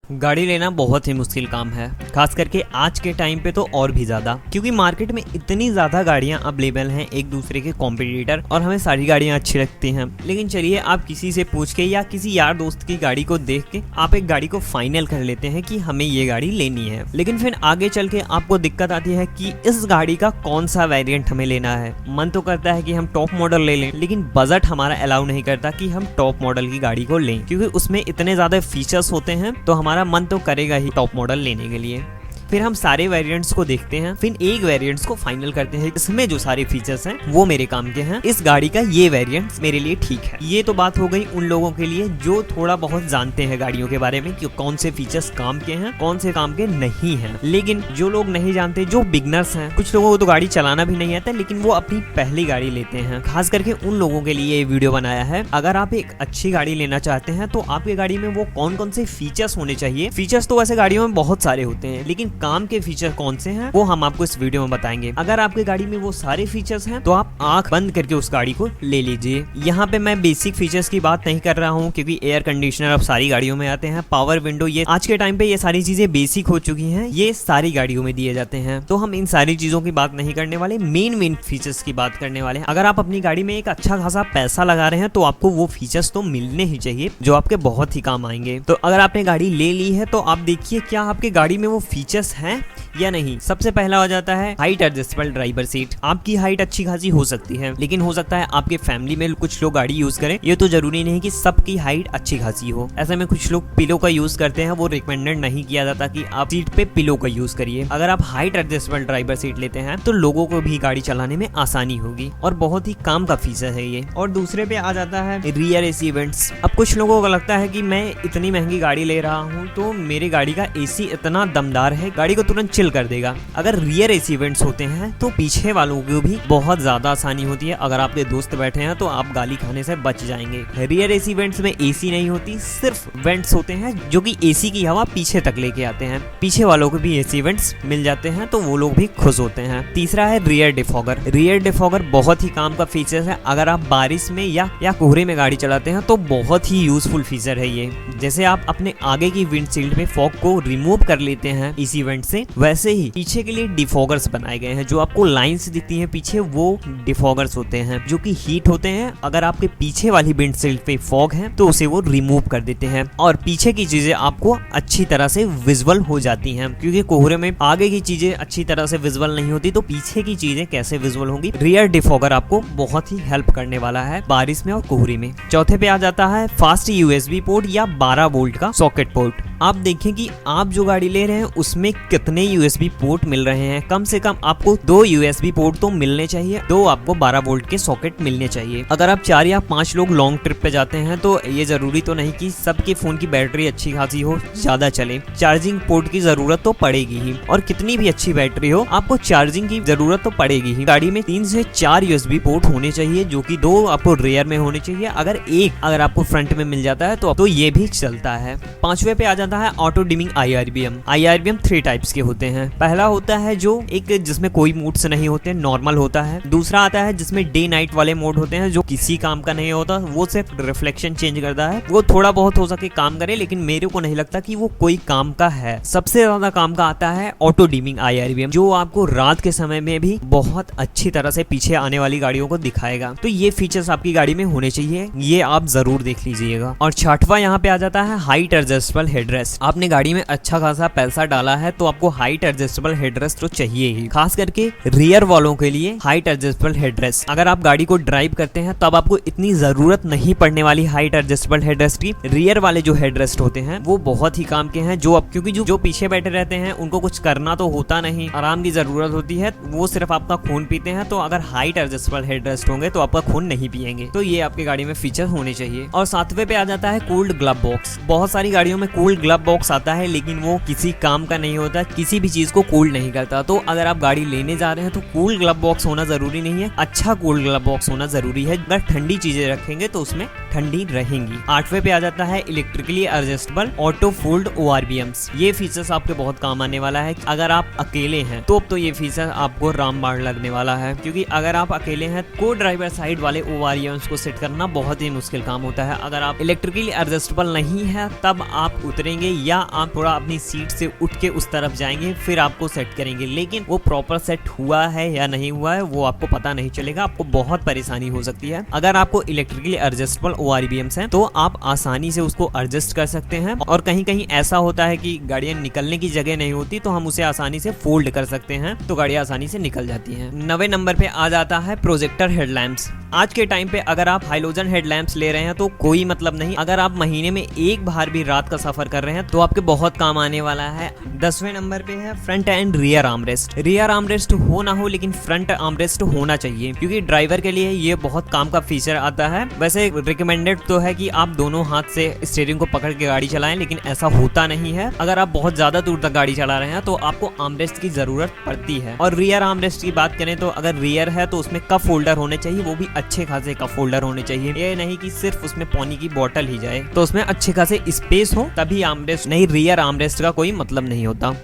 गाड़ी लेना बहुत ही मुश्किल काम है, खास करके आज के टाइम पे तो और भी ज्यादा, क्योंकि मार्केट में इतनी ज्यादा गाड़ियां अवेलेबल हैं, एक दूसरे के कॉम्पिटिटर, और हमें सारी गाड़ियां अच्छी लगती हैं। लेकिन चलिए आप किसी से पूछ के या किसी यार दोस्त की गाड़ी को देख के आप एक गाड़ी को फाइनल कर लेते हैं कि हमें ये गाड़ी लेनी है। लेकिन फिर आगे चल के आपको दिक्कत आती है कि इस गाड़ी का कौन सा वेरिएंट हमें लेना है। मन तो करता है कि हम टॉप मॉडल ले लें, लेकिन बजट हमारा अलाउ नहीं करता कि हम टॉप मॉडल की गाड़ी को लें, क्योंकि उसमें इतने ज्यादा फीचर्स होते हैं, तो हमारा मन तो करेगा ही टॉप मॉडल लेने के लिए। फिर हम सारे वेरिएंट्स को देखते हैं, फिर एक वेरिएंट्स को फाइनल करते हैं, इसमें जो सारे फीचर्स हैं वो मेरे काम के हैं, इस गाड़ी का ये वेरिएंट मेरे लिए ठीक है। ये तो बात हो गई उन लोगों के लिए जो थोड़ा बहुत जानते हैं गाड़ियों के बारे में कि कौन से फीचर्स काम के हैं, कौन से काम के नहीं हैं। लेकिन जो लोग नहीं जानते, जो बिगनर्स हैं, कुछ लोगों को तो गाड़ी चलाना भी नहीं आता, लेकिन वो अपनी पहली गाड़ी लेते हैं, खास करके उन लोगों के लिए ये वीडियो बनाया है। अगर आप एक अच्छी गाड़ी लेना चाहते हैं तो आपकी गाड़ी में वो कौन कौन से फीचर्स होने चाहिए। फीचर्स तो वैसे गाड़ियों में बहुत सारे होते हैं, लेकिन काम के फीचर कौन से हैं वो हम आपको इस वीडियो में बताएंगे। अगर आपकी गाड़ी में वो सारे फीचर्स हैं तो आप आंख बंद करके उस गाड़ी को ले लीजिए। यहाँ पे मैं बेसिक फीचर्स की बात नहीं कर रहा हूँ, क्योंकि एयर कंडीशनर अब सारी गाड़ियों में आते हैं, पावर विंडो, ये आज के टाइम पे ये सारी चीजें बेसिक हो चुकी हैं, ये सारी गाड़ियों में दिए जाते हैं। तो हम इन सारी चीजों की बात नहीं करने वाले, मेन फीचर्स की बात करने वाले हैं। अगर आप अपनी गाड़ी में एक अच्छा खासा पैसा लगा रहे हैं तो आपको वो फीचर्स तो मिलने ही चाहिए जो आपके बहुत ही काम आएंगे। तो अगर आपने गाड़ी ले ली है तो आप देखिए क्या आपकी गाड़ी में वो फीचर्स हैं या नहीं। सबसे पहला हो जाता है हाइट एडजस्टेबल ड्राइवर सीट। आपकी हाइट अच्छी खासी हो सकती है, लेकिन हो सकता है आपके फैमिली में कुछ लोग गाड़ी यूज करें, ये तो जरूरी नहीं कि सबकी हाइट अच्छी खासी हो। ऐसे में कुछ लोग पिलो का यूज करते हैं, वो रिकमेंडेड नहीं किया जाता कि आप सीट पे पिलो का यूज करिए। अगर आप हाइट एडजस्टेबल ड्राइवर सीट लेते हैं तो लोगों को भी गाड़ी चलाने में आसानी होगी, और बहुत ही काम का फीचर है ये। और दूसरे पे आ जाता है रियर एसी वेंट्स। अब कुछ लोगों को लगता है कि मैं इतनी महंगी गाड़ी ले रहा हूँ तो मेरी गाड़ी का एसी इतना दमदार है, गाड़ी को तुरंत चिल कर देगा। अगर रियर एसी वेंट्स होते हैं तो पीछे वालों को भी बहुत ज्यादा आसानी होती है। अगर आपके दोस्त बैठे हैं तो आप गाली खाने से बच जाएंगे। रियर एसी वेंट्स में एसी नहीं होती, सिर्फ वेंट्स होते हैं जो कि एसी की हवा पीछे तक लेके आते हैं। पीछे वालों को भी एसी वेंट्स मिल जाते हैं तो वो लोग भी खुश होते हैं। तीसरा है रियर डिफॉगर। रियर डिफॉगर बहुत ही काम का फीचर है। अगर आप बारिश में या कोहरे में गाड़ी चलाते हैं तो बहुत ही यूजफुल फीचर है ये। जैसे आप अपने आगे की विंडशील्ड में फॉग को रिमूव कर लेते हैं एसी वेंट से, वैसे ही पीछे के लिए डिफॉगर्स बनाए गए हैं। जो आपको लाइंस दिखती हैं पीछे, वो डिफॉगर्स होते हैं जो कि हीट होते हैं। अगर आपके पीछे वाली विंडशील्ड पे फॉग है तो उसे वो रिमूव कर देते हैं, और पीछे की चीजें आपको अच्छी तरह से विजुअल हो जाती हैं, क्योंकि कोहरे में आगे की चीजें अच्छी तरह से विजुअल नहीं होती, तो पीछे की चीजें कैसे विजुअल होंगी। रियर डिफॉगर आपको बहुत ही हेल्प करने वाला है बारिश में और कोहरे में। चौथे पे आ जाता है फास्ट यूएसबी पोर्ट या 12 वोल्ट का सॉकेट पोर्ट। आप देखें कि आप जो गाड़ी ले रहे हैं उसमें कितने यूएसबी पोर्ट मिल रहे हैं। कम से कम आपको 2 यूएसबी पोर्ट तो मिलने चाहिए, 2 आपको 12 वोल्ट के सॉकेट मिलने चाहिए। अगर आप 4 या 5 लोग लॉन्ग ट्रिप पे जाते हैं तो ये जरूरी तो नहीं कि सबके फोन की बैटरी अच्छी खासी हो, ज्यादा चले, चार्जिंग पोर्ट की जरूरत तो पड़ेगी ही, और कितनी भी अच्छी बैटरी हो आपको चार्जिंग की जरूरत तो पड़ेगी ही। गाड़ी में 3 से 4 यूएसबी पोर्ट होने चाहिए, जो कि 2 आपको रेयर में होने चाहिए। अगर आपको फ्रंट में मिल जाता है तो ये भी चलता है। 5वें पे आ जाता है ऑटो डिमिंग IRBM 3 टाइप्स के होते हैं। पहला होता है जो एक जिसमें कोई मोड्स नहीं होते, नॉर्मल होता है। दूसरा आता है जिसमें डे नाइट वाले मोड होते हैं, जो किसी काम का नहीं होता, वो सिर्फ रिफ्लेक्शन चेंज करता है, वो थोड़ा बहुत हो सके काम करे, लेकिन मेरे को नहीं लगता कि वो कोई काम का है। सबसे ज्यादा काम का आता है ऑटो डिमिंग IRBM, जो आपको रात के समय में भी बहुत अच्छी तरह से पीछे आने वाली गाड़ियों को दिखाएगा। तो ये फीचर्स आपकी गाड़ी में होने चाहिए, ये आप जरूर देख लीजिएगा। और 6वां यहाँ पे आ जाता है हाइट एडजस्टेबल हेडरेस्ट। आपने गाड़ी में अच्छा खासा पैसा डाला है तो आपको हाइट एडजस्टेबल हेडरेस्ट तो चाहिए ही, खास करके रियर वालों के लिए हाइट एडजस्टेबल हेडरेस्ट। अगर आप गाड़ी को ड्राइव करते हैं तब आपको इतनी जरूरत नहीं पड़ने वाली हाइट एडजस्टेबल हेडरेस्ट की। रियर वाले जो हेडरेस्ट होते हैं वो बहुत ही काम के हैं, क्योंकि जो पीछे बैठे रहते हैं उनको कुछ करना तो होता नहीं, आराम की जरूरत होती है, वो सिर्फ आपका खून पीते हैं। तो अगर हाइट एडजस्टेबल हेडरेस्ट होंगे तो आपका खून नहीं पिएंगे। तो ये आपकी गाड़ी में फीचर होने चाहिए। और 7वें पे आ जाता है कूल्ड ग्लव बॉक्स। बहुत सारी गाड़ियों में कूल्ड ग्लव बॉक्स आता है, लेकिन वो किसी काम का नहीं होता, किसी भी चीज को कूल नहीं करता। तो अगर आप गाड़ी लेने जा रहे हैं तो कूल ग्लव बॉक्स होना जरूरी नहीं है, अच्छा कूल ग्लव बॉक्स होना जरूरी है। अगर ठंडी चीजें रखेंगे तो उसमें ठंडी रहेंगी। 8वें पे आ जाता है electrically adjustable auto fold ORVMs। ये फीचर्स आपके बहुत काम आने वाला है। अगर आप अकेले हैं तो ये फीचर आपको रामबाण लगने वाला है, क्योंकि अगर आप अकेले हैं को ड्राइवर साइड वाले ORVMs को सेट करना बहुत ही मुश्किल काम होता है। अगर आप इलेक्ट्रिकली एडजस्टेबल नहीं है तब आप उतरेंगे करेंगे या आप थोड़ा अपनी सीट से उठ के उस तरफ जाएंगे फिर आपको सेट करेंगे, लेकिन वो प्रॉपर सेट हुआ है या नहीं हुआ है वो आपको पता नहीं चलेगा, आपको बहुत परेशानी हो सकती है। अगर आपको इलेक्ट्रिकली एडजस्टेबल ORVMs हैं तो आप आसानी से उसको एडजस्ट कर सकते हैं, और कहीं कहीं ऐसा होता है कि गाड़ियां निकलने की जगह नहीं होती तो हम उसे आसानी से फोल्ड कर सकते हैं, तो गाड़ियां आसानी से निकल जाती हैं। 9वें नंबर पे आ जाता है प्रोजेक्टर हेडलैम्प्स। आज के टाइम पे अगर आप हाइलोजन हेडलैम्प्स ले रहे हैं तो कोई मतलब नहीं, अगर आप महीने में एक बार भी रात का सफर कर रहे हैं तो आपके बहुत काम आने वाला है। 10वें नंबर पे है front end rear armrest. Rear armrest हो ना हो लेकिन फ्रंट आर्मरेस्ट होना चाहिए, क्योंकि ड्राइवर के लिए ये बहुत काम का फीचर आता है। वैसे रिकमेंडेड तो है कि आप दोनों हाथ से स्टीयरिंग को पकड़ के गाड़ी चलाएं, लेकिन ऐसा होता नहीं है। अगर आप बहुत ज्यादा दूर तक गाड़ी चला रहे हैं तो आपको आर्मरेस्ट की जरूरत पड़ती है। और रियर आर्मरेस्ट की बात करें तो अगर रियर है तो उसमें कप होल्डर होने चाहिए, वो भी अच्छे खासे कप होल्डर होने चाहिए। ये नहीं कि सिर्फ उसमें पानी की बोतल ही जाए, तो उसमें अच्छे खासे स्पेस हो तभी आर्मरेस्ट, नहीं रियर आर्मरेस्ट का कोई मतलब नहीं होता।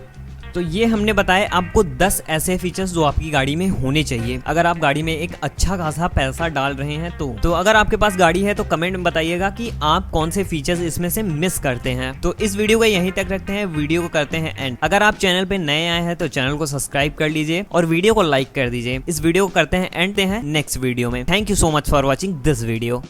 तो ये हमने बताया आपको 10 ऐसे फीचर्स जो आपकी गाड़ी में होने चाहिए अगर आप गाड़ी में एक अच्छा खासा पैसा डाल रहे हैं तो अगर आपके पास गाड़ी है तो कमेंट में बताइएगा कि आप कौन से फीचर्स इसमें से मिस करते हैं। तो इस वीडियो को यहीं तक रखते हैं, वीडियो को करते हैं एंड। अगर आप चैनल पे नए आए हैं तो चैनल को सब्सक्राइब कर लीजिए और वीडियो को लाइक कर दीजिए। इस वीडियो को करते हैं एंड हैं नेक्स्ट वीडियो में। Thank you so much for watching this video.